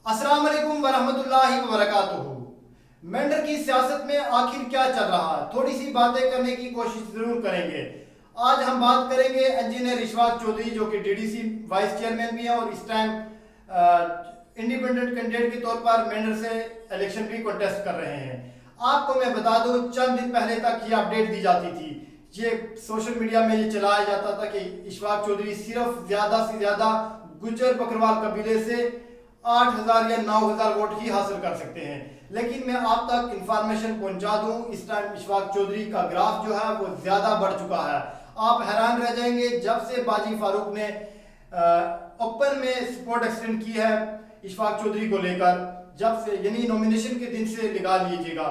अस्सलाम वालेकुम वरहमतुल्लाहि वबरकातुहू। मेंढर की सियासत में आखिर क्या चल रहा है, थोड़ी सी बातें करने की कोशिश जरूर करेंगे। आज हम बात करेंगे इंजीनियर इशफाक चौधरी जो कि डीडीसी वाइस चेयरमैन भी हैं और इस टाइम इंडिपेंडेंट कैंडिडेट के तौर पर मेंढर से इलेक्शन भी कंटेस्ट कर रहे हैं। आपको मैं बता दूं, चंद दिन पहले तक ये अपडेट दी जाती थी, ये सोशल मीडिया में ये चलाया जाता था कि इशफाक चौधरी सिर्फ ज्यादा से ज्यादा गुज्जर बकरवाल कबीले से 8,000 या 9,000 वोट ही हासिल कर सकते हैं। लेकिन मैं आप तक इंफॉर्मेशन पहुंचा दूं, इस टाइम इशफाक चौधरी का ग्राफ जो है वो ज्यादा बढ़ चुका है। आप हैरान रह जाएंगे, जब से बाजी फारूक ने ओपन में सपोर्ट एक्सटेंड की है इशफाक चौधरी को लेकर, जब से यानी नॉमिनेशन के दिन से लगा लीजिएगा,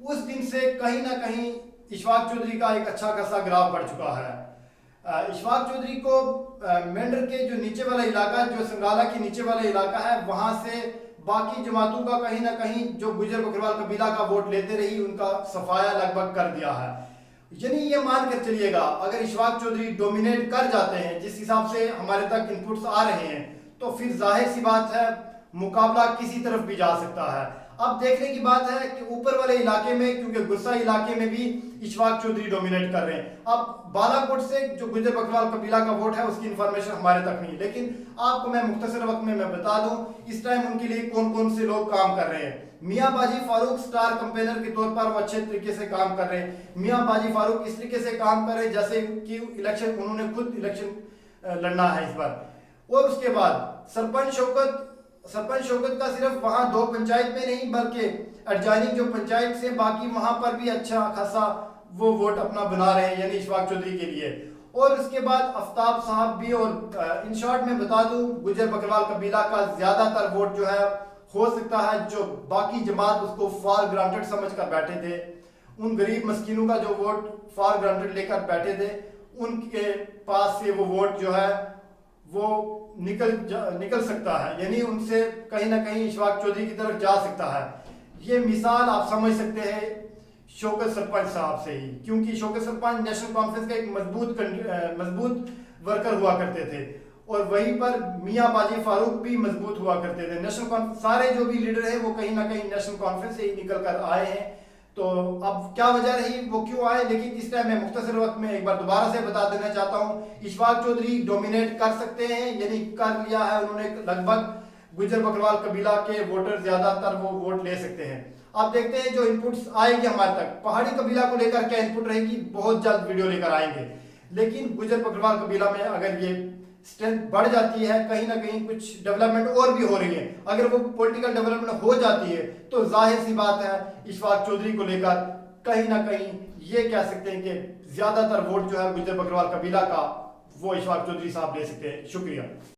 उस दिन से कहीं ना कहीं इशफाक चौधरी का एक अच्छा खासा ग्राफ बढ़ चुका है। इशफाक चौधरी को मेंढर के जो नीचे वाला इलाका, जो संगाला के नीचे वाला इलाका है, वहां से बाकी जमातों का कहीं ना कहीं जो गुजर बकरवाल कबीला का वोट लेते रही, उनका सफाया लगभग कर दिया है। यानी ये मान कर चलिएगा, अगर इशफाक चौधरी डोमिनेट कर जाते हैं जिस हिसाब से हमारे तक इनपुट्स आ रहे हैं, तो फिर जाहिर सी बात है मुकाबला किसी तरफ भी जा सकता है। अब देखने की बात है कि ऊपर वाले इलाके में, क्योंकि गुस्सा इलाके में भी इशफाक चौधरी डोमिनेट कर रहे हैं। अब बालाकोट से जो गुजर बकरवाल कबीला का वोट है उसकी इंफॉर्मेशन हमारे तक नहीं है, लेकिन आपको मैं मुख्तसर वक्त में मैं बता दूं इस टाइम उनके लिए कौन कौन से लोग काम कर रहे हैं। मियां बाजी फारूक स्टार कंपेनर के तौर पर वो अच्छे तरीके से काम कर रहे हैं। मियां बाजी फारूक इस तरीके से काम कर रहे हैं जैसे कि इलेक्शन उन्होंने खुद इलेक्शन लड़ना है इस बार। और उसके बाद सरपंच शौकत का सिर्फ वहां 2 पंचायत में नहीं बल्कि एडजॉइनिंग जो पंचायत से बाकी वहां पर भी अच्छा खासा वो वोट अपना बना रहे हैं, यानी इशफाक चौधरी के लिए। और उसके बाद आफ्ताब साहब भी। और इन शॉर्ट में बता दूं, गुजर बकरवाल कबीला का ज्यादातर वोट जो है हो सकता है जो बाकी जमात उसको फॉर ग्रांटेड समझ कर बैठे थे, उन गरीब मस्किनों का जो वोट फॉर ग्रांटेड लेकर बैठे थे, उनके पास से वो वोट जो है वो निकल सकता है, यानी उनसे कहीं ना कहीं इशफाक चौधरी की तरफ जा सकता है। ये मिसाल आप समझ सकते हैं शौकत सरपंच साहब से ही, क्योंकि शौकत सरपंच नेशनल कॉन्फ्रेंस का एक मजबूत वर्कर हुआ करते थे, और वहीं पर मियां बाजी फारूक भी मजबूत हुआ करते थे। नेशनल कॉन्फ्रेंस सारे जो भी लीडर हैं वो कहीं ना कहीं नेशनल कॉन्फ्रेंस से ही निकल कर आए हैं। तो अब क्या वजह रही, वो क्यों आए, लेकिन इस टाइम मैं मुख्तसर वक्त में एक बार दोबारा से बता देना चाहता हूँ, इशफाक चौधरी डोमिनेट कर सकते हैं, यानी कर लिया है उन्होंने। लगभग गुजर बकरवाल कबीला के वोटर ज्यादातर वो वोट ले सकते हैं। अब देखते हैं जो इनपुट्स आएंगे हमारे तक, पहाड़ी कबीला को लेकर क्या इनपुट रहेगी, बहुत जल्द वीडियो लेकर आएंगे। लेकिन गुजर बकरवाल कबीला में अगर ये स्ट्रेंथ बढ़ जाती है, कहीं ना कहीं कुछ डेवलपमेंट और भी हो रही है, अगर वो पॉलिटिकल डेवलपमेंट हो जाती है, तो जाहिर सी बात है इशफाक चौधरी को लेकर कहीं ना कहीं ये कह सकते हैं कि ज्यादातर वोट जो है गुजर बकरवाल कबीला का वो इशफाक चौधरी साहब ले सकते हैं। शुक्रिया।